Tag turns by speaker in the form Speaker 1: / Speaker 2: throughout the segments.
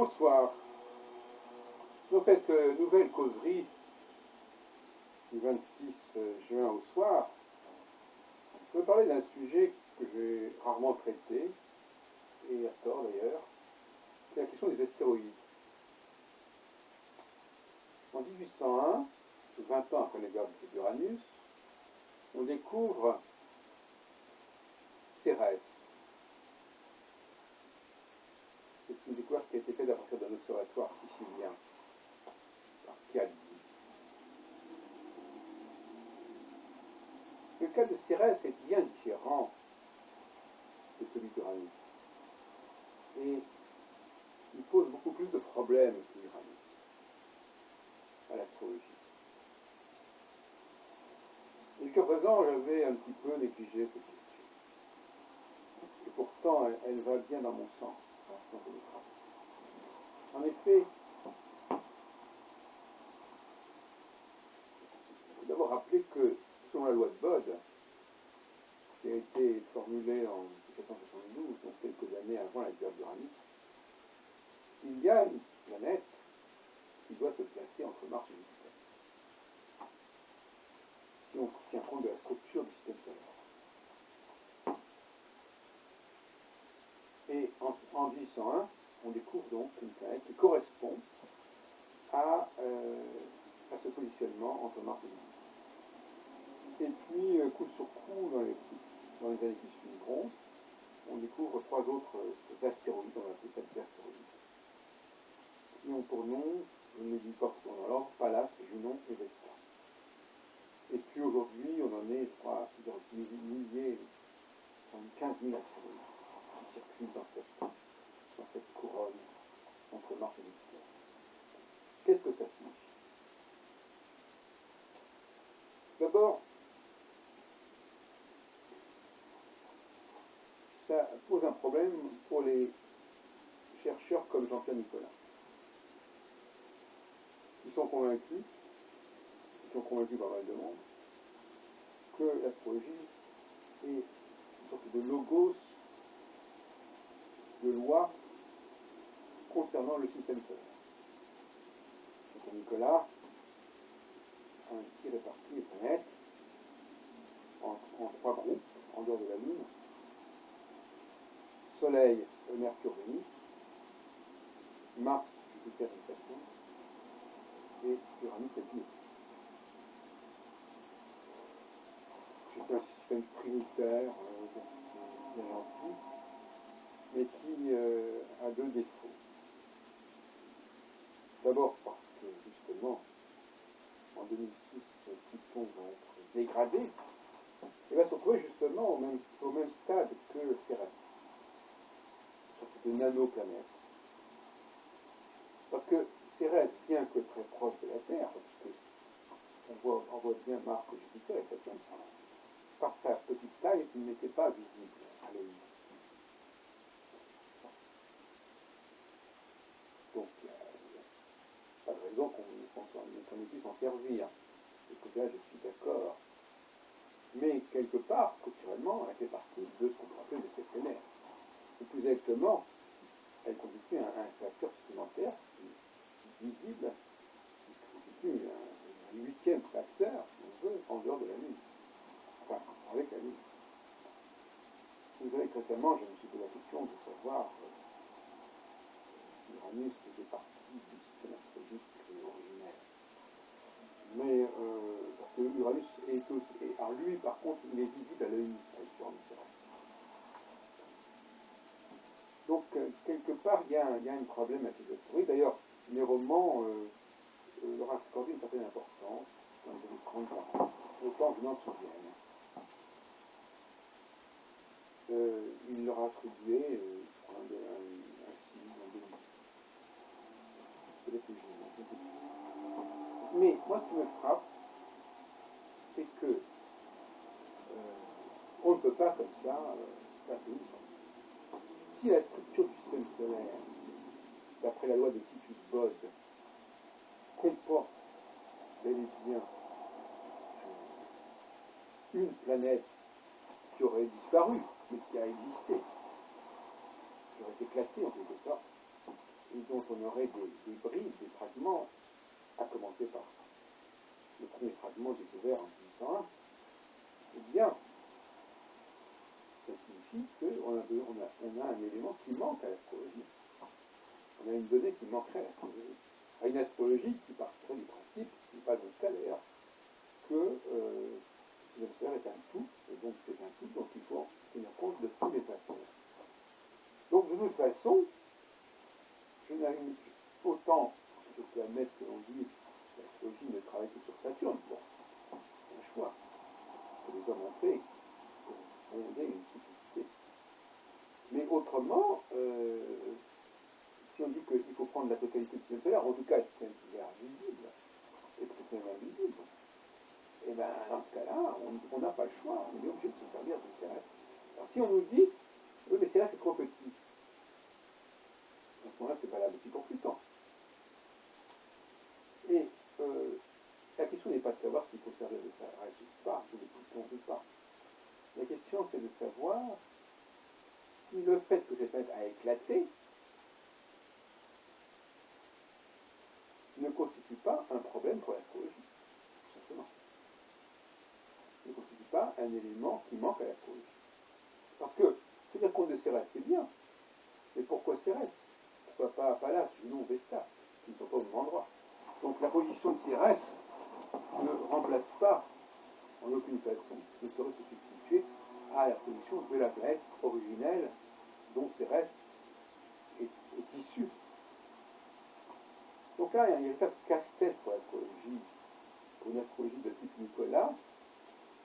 Speaker 1: Bonsoir. Dans cette nouvelle causerie du 26 juin au soir, je vais parler d'un sujet que j'ai rarement traité, et à tort d'ailleurs, c'est la question des astéroïdes. En 1801, 20 ans après la découverte d'Uranus, on découvre Cérès. C'est une découverte qui a été faite à partir d'un observatoire sicilien, par Calvi. Le cas de Cérès est bien différent de celui d'Uranus. Et il pose beaucoup plus de problèmes que Uranus à l'astrologie. Jusqu'à présent, j'avais un petit peu négligé cette question. Et pourtant, elle va bien dans mon sens, dans mes travaux. En effet, il faut d'abord rappeler que, selon la loi de Bode, qui a été formulée en 1772, donc quelques années avant la découverte d'Uranus, il y a une planète qui doit se placer entre Mars et Jupiter. Si on tient compte de la structure du système solaire. Et en 1801, on découvre donc une planète qui correspond à ce positionnement entre Mars et Jupiter. Et puis, coup sur coup, dans les années qui suivront, on découvre trois autres astéroïdes, on va appeler ça des astéroïdes, qui ont pour nom, je ne les dis pas pour dans l'ordre, Pallas, Junon et Vesta. Et puis aujourd'hui, on en est, je crois, à plusieurs milliers, 15 000 astéroïdes qui circulent dans cette couronne entre Mars et Jupiter. Qu'est-ce que ça signifie? D'abord, ça pose un problème pour les chercheurs comme Jean-Pierre Nicolas, qui sont convaincus par mal de monde, que l'astrologie est une sorte de logos, de loi concernant le système solaire. Jean-Pierre Nicolas a ainsi réparti les planètes en trois groupes, en dehors de la Lune: Soleil, Mercure, Vénus, Mars, Jupiter et Saturne, et Uranus et Pluton. C'est un système trinitaire, bien gentil, mais qui a deux défauts. D'abord parce que, justement, en 2006, Pluton va être dégradé, et va se retrouver justement au même stade que Cérès, une sorte de nanoplanète. Parce que Cérès, bien que très proche de la Terre, parce que on voit bien Mars et Jupiter et Saturne, par sa petite taille, il n'était pas visible à l'œil. Donc, il n'y a pas de raison qu'on ait pu s'en servir. Et là, je suis d'accord. Mais, quelque part, culturellement, elle fait partie de ce qu'on peut appeler des septénaires. Ou plus exactement, elle constitue un facteur supplémentaire visible, qui constitue un huitième facteur, si on veut, en dehors de la Lune. Enfin, avec la Lune. Vous savez que récemment, je me suis posé la question de savoir si Uranus faisait partie du système astrologique originel. Mais, parce que Uranus est aussi. Alors lui, par contre, il est visible à l'œil nu, à la différence de Cérès. Donc, quelque part, il y a un problème avec les astéroïdes. D'ailleurs, mes romans leur ont accordé une certaine importance dans les années 30, autant que je m'en souvienne. Il leur a attribué un signe, un demi. Peut-être que je ne sais plus. Mais moi, ce qui me frappe, c'est que on ne peut pas comme ça faire une chose. Si la structure du système solaire, d'après la loi de Titius-Bode, comporte bel et bien une planète qui aurait disparu, mais qui a existé, qui aurait éclaté en quelque sorte, et dont on aurait des bribes, des fragments, à commencer par le premier fragment découvert en 1801, eh bien, ça signifie qu'on a un élément qui manque à l'astrologie. On a une donnée qui manquerait à l'astrologie. À une astrologie qui partirait du principe, qui n'est pas notre cas d'ailleurs, que le système solaire est un tout, et donc c'est un tout, donc il faut tenir compte de tous les facteurs. Donc de toute façon, je n'arrive autant, je peux admettre que l'on dit que l'astrologie ne travaille que sur Saturne. Bon, c'est un choix que les hommes ont fait pour fonder une cyclicité. Mais autrement, si on dit qu'il faut prendre la totalité du système solaire, en tout cas le système solaire visible, et peut-être même invisible, et bien dans ce cas-là, on n'a pas le choix, on est obligé de se servir du Cérès. Alors si on nous dit, oui mais Cérès est trop petit, à ce moment-là c'est valable aussi pour Pluton. Et la question n'est pas de savoir s'il faut servir de Cérès ou pas, ou de Pluton ou pas. La question c'est de savoir si le fait que cette planète a éclaté ne constitue pas un problème pour l'astrologie, tout simplement. Ne constitue pas un élément qui manque à l'astrologie. Parce que, tenir compte de Cérès, c'est bien, mais pourquoi Cérès? Pourquoi pas Pallas, Junon, Vesta, qui ne sont pas au même endroit? Donc la position de Cérès ne remplace pas, en aucune façon, ne saurait se substituer à la position de la planète originelle dont Cérès est issu. Donc là, il y a un véritable casse-tête pour l'astrologie, pour une astrologie de type Nicolas.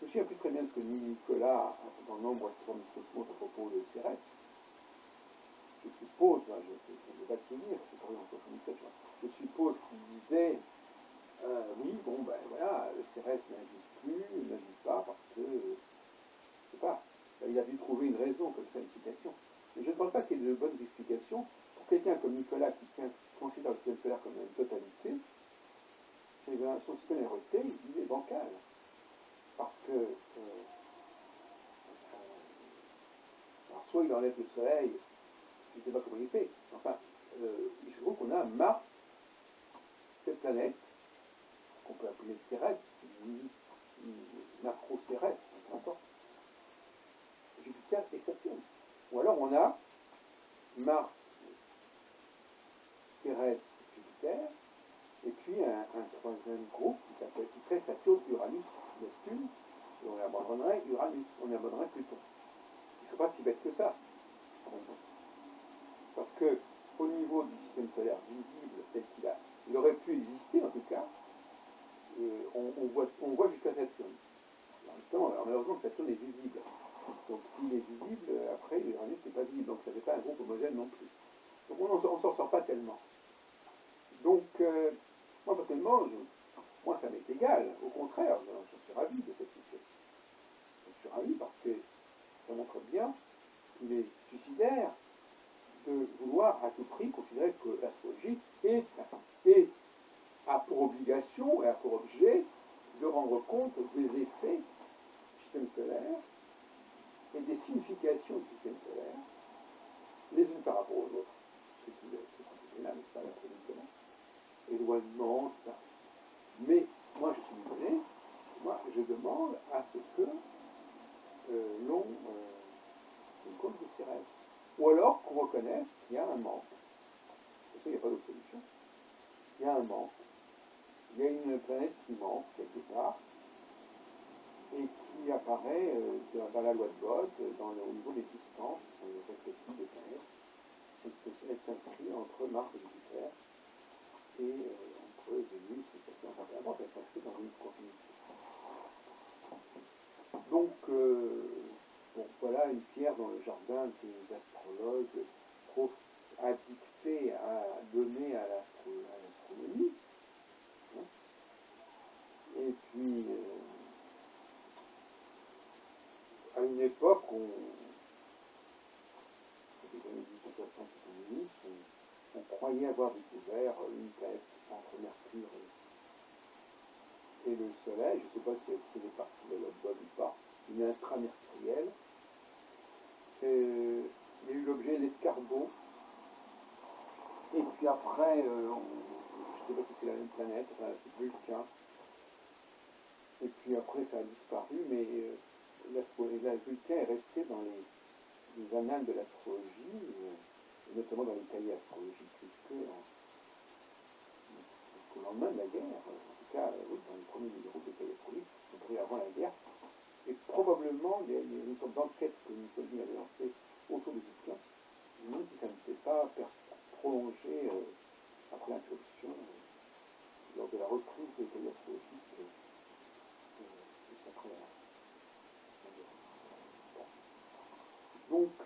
Speaker 1: Je me souviens plus très bien ce que Nicolas, dans Nombre extrême à propos de Cérès. Je suppose, je n'ai pas de souvenir, c'est pas en 77, je suppose qu'il disait, oui, bon, ben voilà, le Cérès n'agit pas parce que, je sais pas, il a dû trouver une raison comme ça, une explication. Mais je ne pense pas qu'il y ait de bonnes explications pour quelqu'un comme Nicolas qui considère le système solaire comme une totalité. Son système hérédité, il est bancal. Parce que, alors soit il enlève le soleil, je ne sais pas comment il fait, enfin, il se trouve qu'on a Mars, cette planète, qu'on peut appeler Cérès, macro-Cérès, peu importe, Jupiter et Saturne. Ou alors on a Mars, Cérès, Jupiter, et puis un troisième groupe qui serait Saturne, Uranus, Neptune, et on abandonnerait Uranus, on abandonnerait Pluton. Il ne faut pas si bête que ça. Parce que au niveau du système solaire visible, tel il aurait pu exister en tout cas, on voit jusqu'à Saturne. Alors malheureusement Saturne est visible. Donc s'il est visible, après Uranus n'est pas visible, donc ça ne fait pas un groupe homogène non plus. Donc on ne s'en sort pas tellement. Donc moi personnellement, moi ça m'est égal, au contraire, je suis ravi de cette situation. Je suis ravi parce que ça montre bien qu'il est suicidaire de vouloir à tout prix considérer que l'astrologie a pour obligation et a pour objet de rendre compte des effets du système solaire et des significations du système solaire, les unes par rapport aux autres. C'est ce là, n'est-ce pas, l'astrologie, éloignement, tout ça. Mais moi je suis désolé, moi je demande à ce que l'on tienne compte de ces règles. Ou alors qu'on reconnaisse qu'il y a un manque. Parce qu'il n'y a pas d'autre solution. Il y a un manque. Il y a une planète qui manque quelque part et qui apparaît dans la loi de Bode, au niveau des distances respectives des planètes. Elle s'inscrit entre Mars et Jupiter et entre Vénus et Saturne. Enfin, peu importe, elle s'inscrit dans une continuité. Donc, bon, voilà une pierre dans le jardin des astrologues trop addictés à donner à l'astronomie. Hein. Et puis, à une époque, les années 1860-70, on croyait avoir découvert une planète entre Mercure et le Soleil. Je ne sais pas si elle est partie de la loi de Bode ou pas, une intramercurielle. Il y a eu l'objet l'escargot Et puis après, je ne sais pas si c'est la même planète, enfin, c'est Vulcain. Et puis après, ça a disparu, mais la Vulcain est resté dans les annales de l'astrologie, et notamment dans les cahiers astrologiques, jusqu'au lendemain de la guerre, en tout cas, oui, dans les premiers numéros des cahiers astrologiques, qui sont parus avant la guerre. Et probablement, il y a une sorte d'enquête que Nicolas avait lancée autour de Vulcain. Je me demande si ça ne s'est pas prolongé après l'introduction, lors de la reprise des cahiers astrologiques, après la guerre. Donc,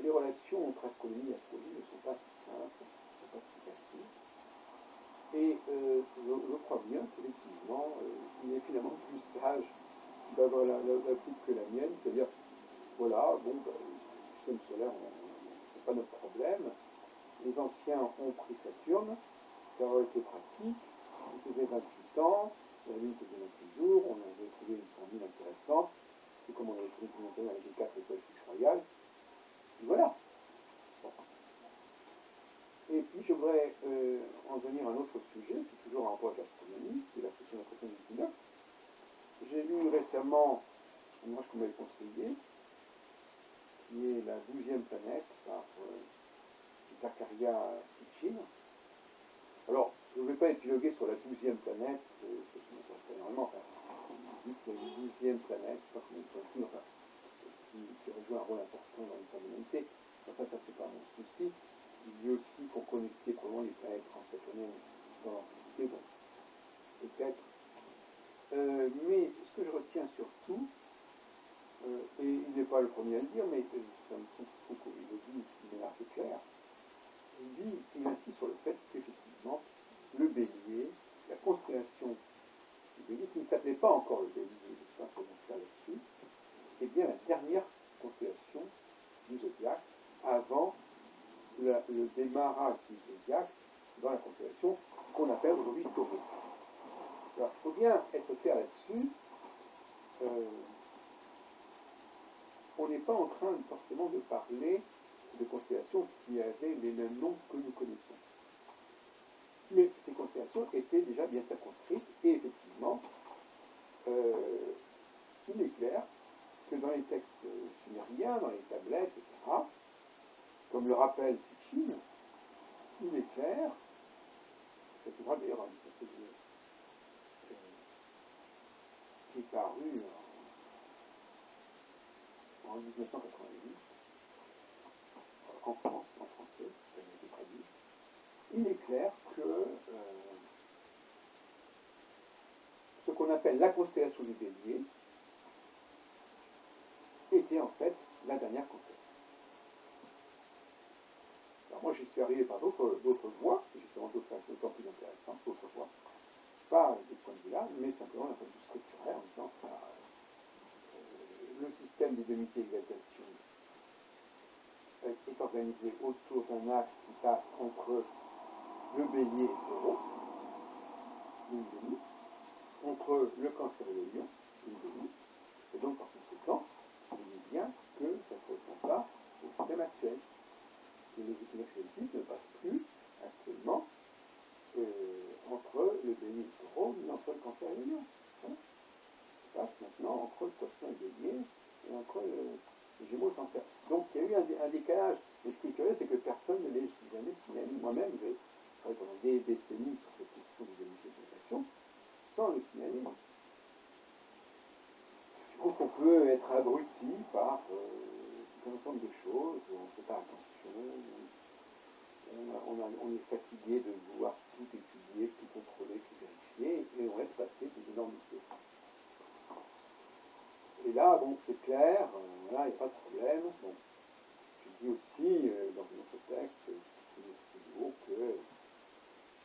Speaker 1: les relations entre astronomie et astrologie ne sont pas si simples, ne sont pas si faciles. Et je crois bien qu'effectivement, il est finalement plus sage d'avoir la coupe que la mienne, c'est-à-dire, voilà, bon, le système solaire, c'est pas notre problème. Les anciens ont pris Saturne, ça aurait été pratique, il faisait 28 ans, la Lune faisait 28 jours, on avait trouvé une formule intéressante, c'est comme on avait trouvé une formule avec les 4 étoiles fixes royales, et voilà. Bon. Et puis je voudrais en venir à un autre sujet, qui est toujours en rapport avec l'astronomie, qui est la question de la pression du équinoxe. J'ai lu récemment un ouvrage qu'on m'avait conseillé, qui est la 12e planète par Zakaria Sitchin. Alors, je ne vais pas épiloguer sur la 12e planète, parce que ça m'intéresse énormément. Enfin, il dit qu'il y a une 12e planète, je ne sais pas comment il faut enfin, qui rejoue un rôle important dans l'histoire de l'humanité. Enfin, ça, c'est pas mon souci. Il dit aussi qu'on connaissait probablement les planètes transsaturniennes dans l'Antiquité, donc peut-être. Mais ce que je retiens surtout, et il n'est pas le premier à le dire, mais ça me trouve qu'il le dit de manière assez claire, il insiste sur le fait qu'effectivement, le bélier, la constellation du bélier, qui ne s'appelait pas encore le bélier, je ne sais pas comment faire là-dessus, est bien la dernière constellation du zodiaque avant le démarrage du zodiaque dans la constellation qu'on appelle aujourd'hui Taureau. Alors, il faut bien être clair là-dessus. On n'est pas en train forcément de parler de constellations qui avaient les mêmes noms que nous connaissons. Mais ces constellations étaient déjà bien circonscrites et effectivement, il est clair que dans les textes sumériens, dans les tablettes, etc., comme le rappelle Sitchin, il est clair, cet ouvrage d'ailleurs qui est paru en 1988, en français, ça a été traduit, il est clair que ce qu'on appelle la constellation du Bélier était en fait la dernière constellation. Alors moi j'y suis arrivé par d'autres voies, et justement d'autant plus intéressantes, d'autres voies, pas de ce point de vue-là, mais simplement d'un point de vue structurel, en disant que le système des demi-exaltations est organisé autour d'un axe qui passe entre le Bélier et le Taureau, une demi, entre le Cancer et le Lion, une demi, et donc par conséquent, il dit bien que ça ne correspond pas au système actuel. Et les équinoxes celtiques ne passent plus actuellement entre le Bélier et le Taureau, ni entre le Cancer et le Lion. Hein, ça passe maintenant entre le Poisson et le Bélier, et entre le Gémeaux et le Cancer. Donc il y a eu un décalage. Et ce qui est curieux, c'est que personne ne l'ait jamais signalé. Moi-même, j'ai travaillé pendant des décennies sur cette question des demi-exaltations, sans le signaler. Je trouve qu'on peut être abruti par un ensemble de choses, on ne fait pas attention, on est fatigué de vouloir tout étudier, tout contrôler, tout vérifier, et on laisse passer des énormités. Et là, bon, c'est clair, là, il n'y a pas de problème. Bon, je dis aussi, dans un autre texte, que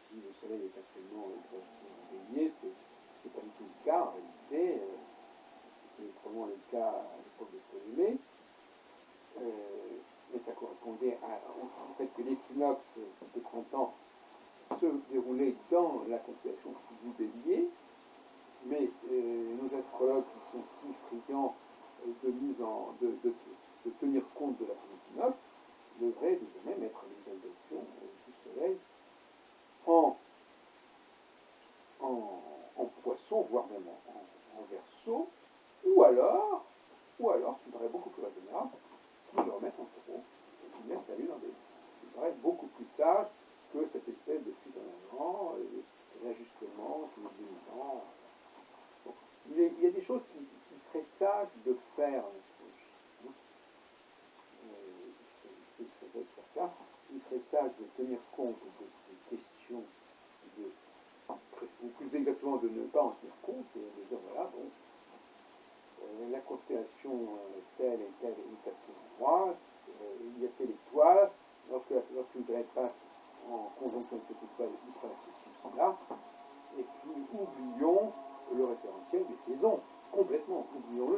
Speaker 1: si le soleil est actuellement bélier, c'est pas du tout le cas, en réalité, c'était probablement le cas à l'époque de Ptolémée, mais ça correspondait au fait que l'équinoxe de printemps se déroulait dans la constellation du Bélier, mais nos astrologues qui sont si friands de tenir compte de la fin d'équinoxe devraient désormais mettre l'exaltation du soleil alors, ce qui me paraît beaucoup plus raisonnable, qu'ils le remettent en terreau et qu'ils le laissent aller dans des... Ce qui me paraît beaucoup plus sage que cette espèce de fuite en avant, l'ajustement tous les 2 ans. Bon. Il y a des choses qui seraient sages de faire en astrologie. Il serait sage de tenir compte de ces questions, ou plus exactement de ne pas en tenir compte, et de dire voilà, bon, la constellation telle et telle est à tel endroit, il y a telle étoile, lorsqu'une planète passe en conjonction avec cette étoile, il se passe ceci, cela, et puis oublions le référentiel des saisons, complètement, oublions